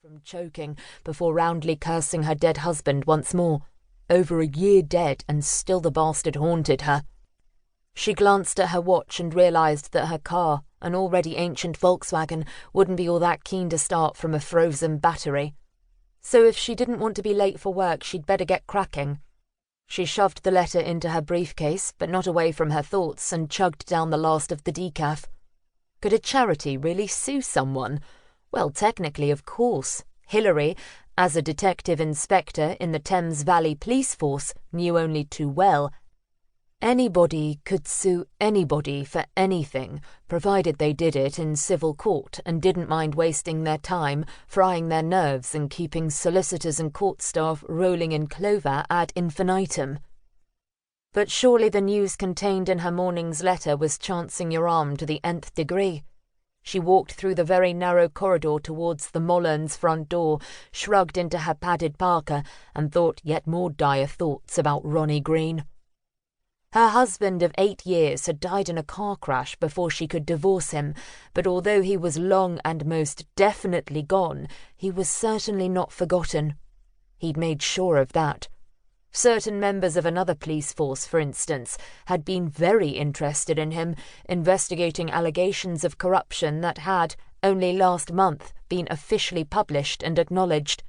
from choking before roundly cursing her dead husband once more. Over a year dead, and still the bastard haunted her. She glanced at her watch and realised that her car, an already ancient Volkswagen, wouldn't be all that keen to start from a frozen battery. So if she didn't want to be late for work, she'd better get cracking. She shoved the letter into her briefcase, but not away from her thoughts, and chugged down the last of the decaf. Could a charity really sue someone? Well, technically, of course. Hillary, as a detective inspector in the Thames Valley Police Force, knew only too well. Anybody could sue anybody for anything, provided they did it in civil court and didn't mind wasting their time, frying their nerves and keeping solicitors and court staff rolling in clover ad infinitum. But surely the news contained in her morning's letter was chancing your arm to the nth degree. She walked through the very narrow corridor towards the Mollerns' front door, shrugged into her padded parka, and thought yet more dire thoughts about Ronnie Greene. Her husband of 8 years had died in a car crash before she could divorce him, but although he was long and most definitely gone, he was certainly not forgotten. He'd made sure of that. Certain members of another police force, for instance, had been very interested in him, investigating allegations of corruption that had, only last month, been officially published and acknowledged.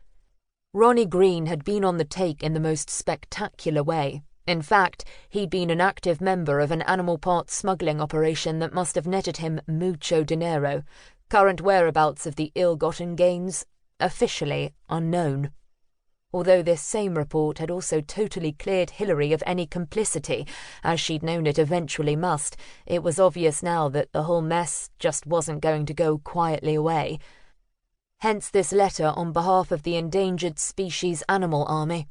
Ronnie Greene had been on the take in the most spectacular way. In fact, he'd been an active member of an animal parts smuggling operation that must have netted him mucho dinero. Current whereabouts of the ill-gotten gains, officially unknown. Although this same report had also totally cleared Hillary of any complicity, as she'd known it eventually must, it was obvious now that the whole mess just wasn't going to go quietly away. Hence this letter on behalf of the Endangered Species Animal Army.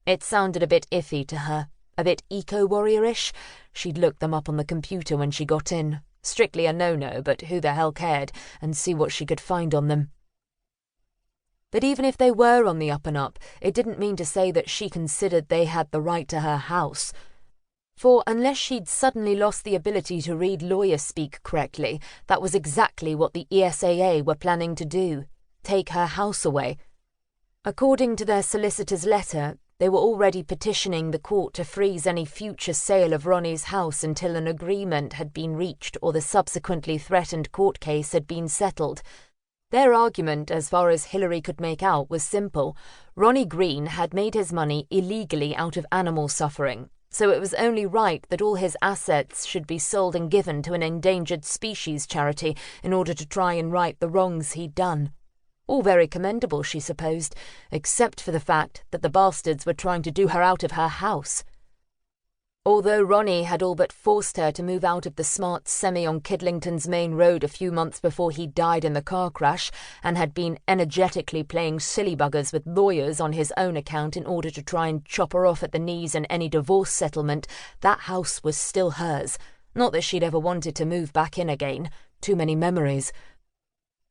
It sounded a bit iffy to her, a bit eco-warrior-ish. She'd looked them up on the computer when she got in. Strictly a no-no, but who the hell cared, and see what she could find on them. But even if they were on the up and up, it didn't mean to say that she considered they had the right to her house. For unless she'd suddenly lost the ability to read lawyer-speak correctly, that was exactly what the ESAA were planning to do, take her house away. According to their solicitor's letter, they were already petitioning the court to freeze any future sale of Ronnie's house until an agreement had been reached or the subsequently threatened court case had been settled. Their argument, as far as Hillary could make out, was simple. Ronnie Greene had made his money illegally out of animal suffering, so it was only right that all his assets should be sold and given to an endangered species charity in order to try and right the wrongs he'd done. All very commendable, she supposed, except for the fact that the bastards were trying to do her out of her house. Although Ronnie had all but forced her to move out of the smart semi on Kidlington's main road a few months before he died in the car crash, and had been energetically playing silly buggers with lawyers on his own account in order to try and chop her off at the knees in any divorce settlement, that house was still hers. Not that she'd ever wanted to move back in again. Too many memories.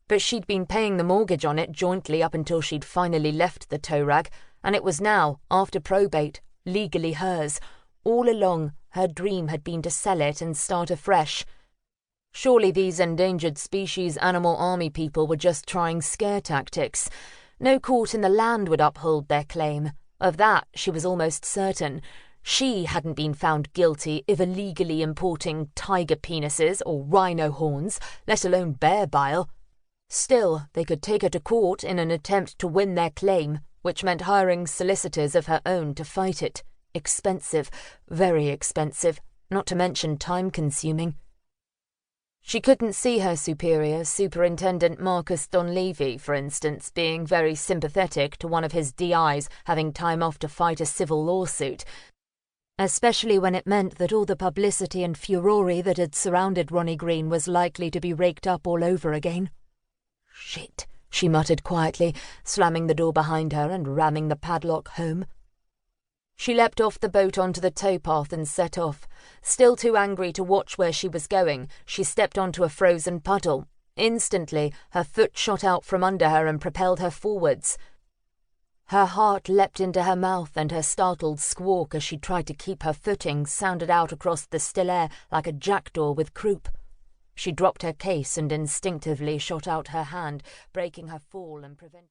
But she'd been paying the mortgage on it jointly up until she'd finally left the tow rag, and it was now, after probate, legally hers. All along, her dream had been to sell it and start afresh. Surely these endangered species animal army people were just trying scare tactics. No court in the land would uphold their claim. Of that she was almost certain. She hadn't been found guilty of illegally importing tiger penises or rhino horns, let alone bear bile. Still, they could take her to court in an attempt to win their claim, which meant hiring solicitors of her own to fight it. Expensive, very expensive, not to mention time-consuming. She couldn't see her superior, Superintendent Marcus Donlevy, for instance, being very sympathetic to one of his DIs having time off to fight a civil lawsuit, especially when it meant that all the publicity and furore that had surrounded Ronnie Greene was likely to be raked up all over again. "Shit," she muttered quietly, slamming the door behind her and ramming the padlock home. She leapt off the boat onto the towpath and set off. Still too angry to watch where she was going, she stepped onto a frozen puddle. Instantly, her foot shot out from under her and propelled her forwards. Her heart leapt into her mouth, and her startled squawk as she tried to keep her footing sounded out across the still air like a jackdaw with croup. She dropped her case and instinctively shot out her hand, breaking her fall and preventing